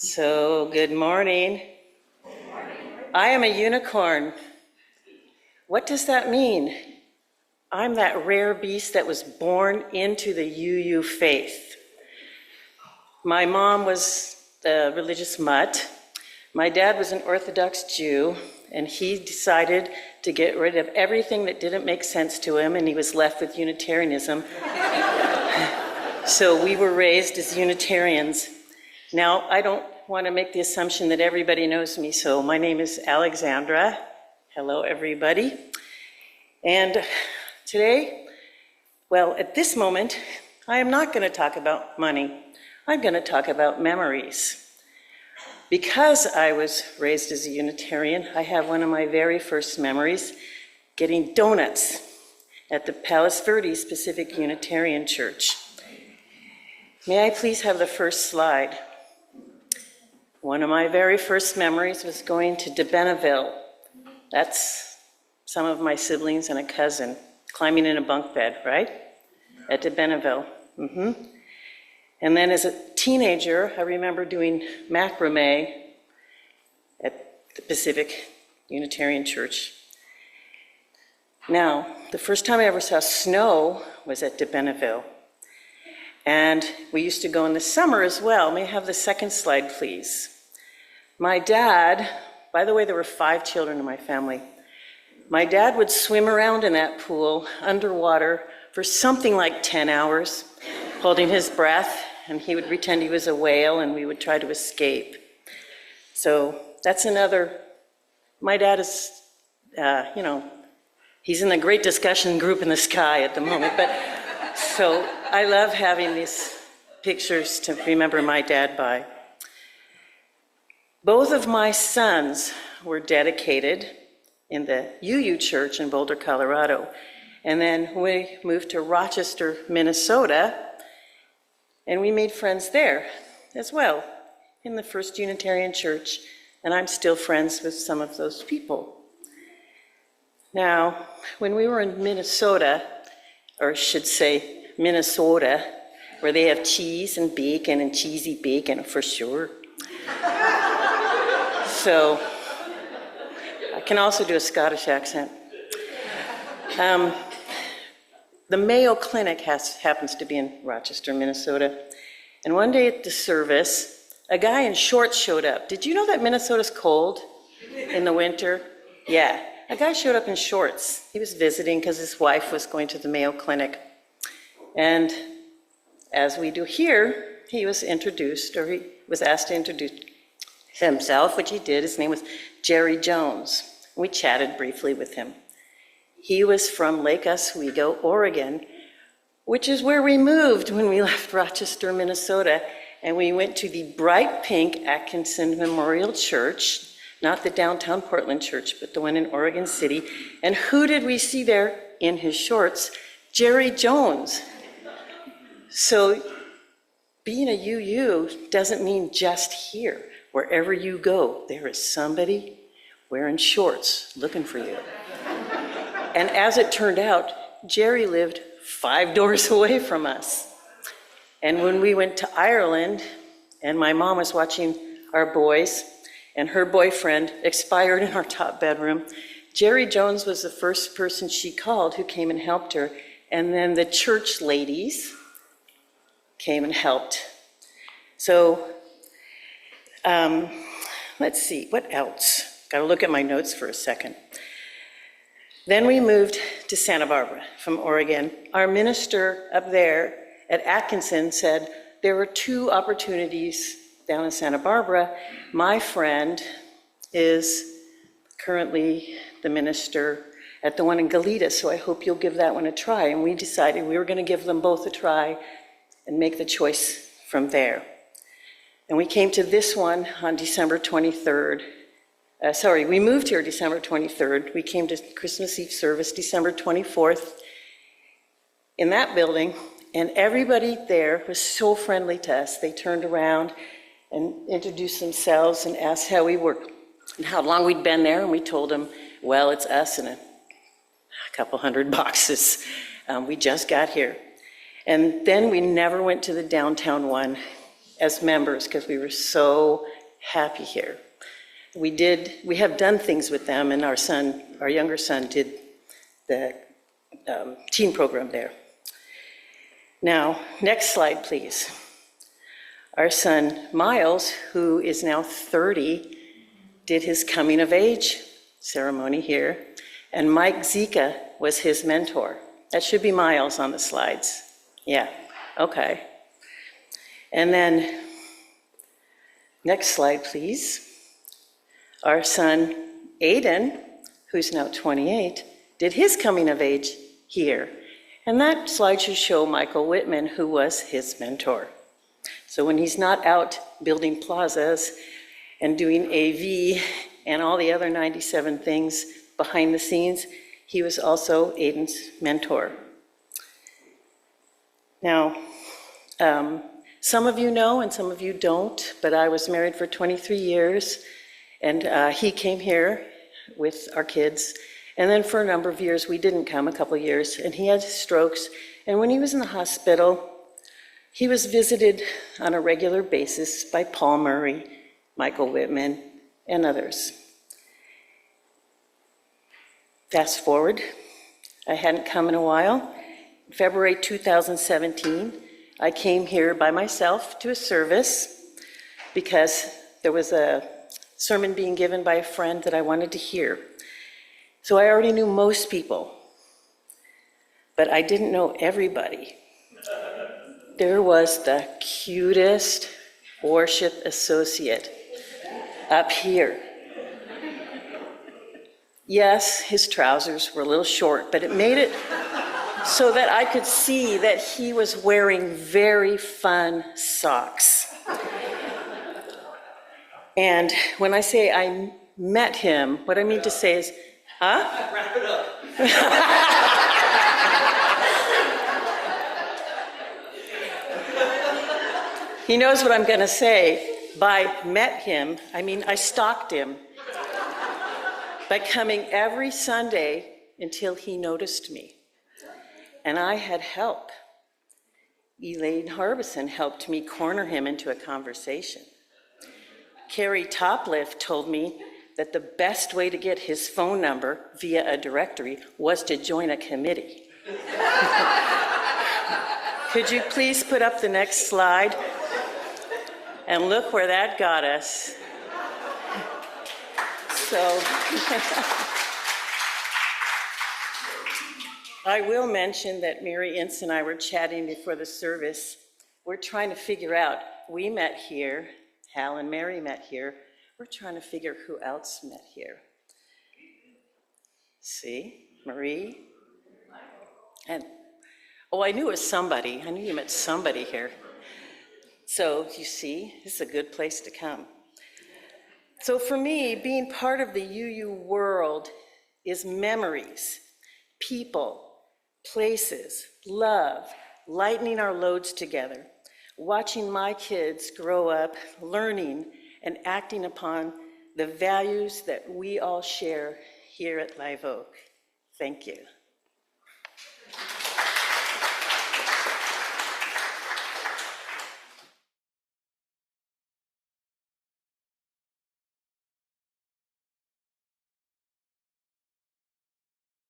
So, good morning. I am a unicorn. What does that mean? I'm that rare beast that was born into the UU faith. My mom was a religious mutt. My dad was an Orthodox Jew, and he decided to get rid of everything that didn't make sense to him, and he was left with Unitarianism. So we were raised as Unitarians. Now, I don't want to make the assumption that everybody knows me, so my name is Alexandra. Hello, everybody. And today, well, at this moment, I am not going to talk about money. I'm going to talk about memories. Because I was raised as a Unitarian, I have one of my very first memories getting donuts at the Palos Verdes Pacific Unitarian Church. May I please have the first slide? One of my very first memories was going to De Benneville. That's some of my siblings and a cousin climbing in a bunk bed, right? At De Benneville. And then as a teenager, I remember doing macrame at the Pacific Unitarian Church. Now, the first time I ever saw snow was at De Benneville. And we used to go in the summer as well. May I have the second slide, please? My dad, by the way, there were 5 children in my family. My dad would swim around in that pool underwater for something like 10 hours, holding his breath, and he would pretend he was a whale, and we would try to escape. So that's another, my dad is, he's in the great discussion group in the sky at the moment, but so I love having these pictures to remember my dad by. Both of my sons were dedicated in the UU Church in Boulder, Colorado. And then we moved to Rochester, Minnesota, and we made friends there as well, in the First Unitarian Church, and I'm still friends with some of those people. Now, when we were in Minnesota, or I should say Minnesota, where they have cheese and bacon and cheesy bacon for sure. So, I can also do a Scottish accent. The Mayo Clinic happens to be in Rochester, Minnesota. And one day at the service, a guy in shorts showed up. Did you know that Minnesota's cold in the winter? Yeah, a guy showed up in shorts. He was visiting because his wife was going to the Mayo Clinic. And as we do here, he was introduced, or he was asked to introduce himself, which he did. His name was Jerry Jones. We chatted briefly with him. He was from Lake Oswego, Oregon, which is where we moved when we left Rochester, Minnesota, and we went to the bright pink Atkinson Memorial Church, not the downtown Portland church, but the one in Oregon City. And who did we see there in his shorts? Jerry Jones. So being a UU doesn't mean just here. Wherever you go, there is somebody wearing shorts looking for you. And as it turned out, Jerry lived 5 doors away from us. And when we went to Ireland, and my mom was watching our boys, and her boyfriend expired in our top bedroom, Jerry Jones was the first person she called who came and helped her. And then the church ladies came and helped. So, let's see, what else? Got to look at my notes for a second. Then we moved to Santa Barbara from Oregon. Our minister up there at Atkinson said there were 2 opportunities down in Santa Barbara. My friend is currently the minister at the one in Goleta, so I hope you'll give that one a try. And we decided we were going to give them both a try and make the choice from there. And we came to this one on December 23rd. We moved here December 23rd. We came to Christmas Eve service December 24th in that building, and everybody there was so friendly to us. They turned around and introduced themselves and asked how we were and how long we'd been there, and we told them, well, it's us and a couple hundred boxes. We just got here. And then we never went to the downtown one as members because we were so happy here. We have done things with them, and our younger son did the teen program there. Now, next slide, please. Our son, Miles, who is now 30, did his coming of age ceremony here, and Mike Zika was his mentor. That should be Miles on the slides. Yeah, okay. And then, next slide, please. Our son, Aiden, who's now 28, did his coming of age here. And that slide should show Michael Whitman, who was his mentor. So when he's not out building plazas and doing AV and all the other 97 things behind the scenes, he was also Aiden's mentor. Now, some of you know and some of you don't, but I was married for 23 years, and he came here with our kids. And then for a number of years, we didn't come, a couple of years, and he had strokes. And when he was in the hospital, he was visited on a regular basis by Paul Murray, Michael Whitman, and others. Fast forward, I hadn't come in a while. February 2017, I came here by myself to a service because there was a sermon being given by a friend that I wanted to hear. So I already knew most people, but I didn't know everybody. There was the cutest worship associate up here. Yes, his trousers were a little short, but it made it so that I could see that he was wearing very fun socks. And when I say I met him, what I mean to say is, huh? Wrap it up. He knows what I'm going to say. By met him, I mean I stalked him by coming every Sunday until he noticed me. And I had help. Elaine Harbison helped me corner him into a conversation. Carrie Topliff told me that the best way to get his phone number via a directory was to join a committee. Could you please put up the next slide? And look where that got us. So, I will mention that Mary Ince and I were chatting before the service. We're trying to figure out, we met here, Hal and Mary met here. We're trying to figure who else met here. See, Marie. And, oh, I knew it was somebody. I knew you met somebody here. So you see, this is a good place to come. So for me, being part of the UU world is memories, people, places, love, lightening our loads together, watching my kids grow up, learning and acting upon the values that we all share here at Live Oak. Thank you.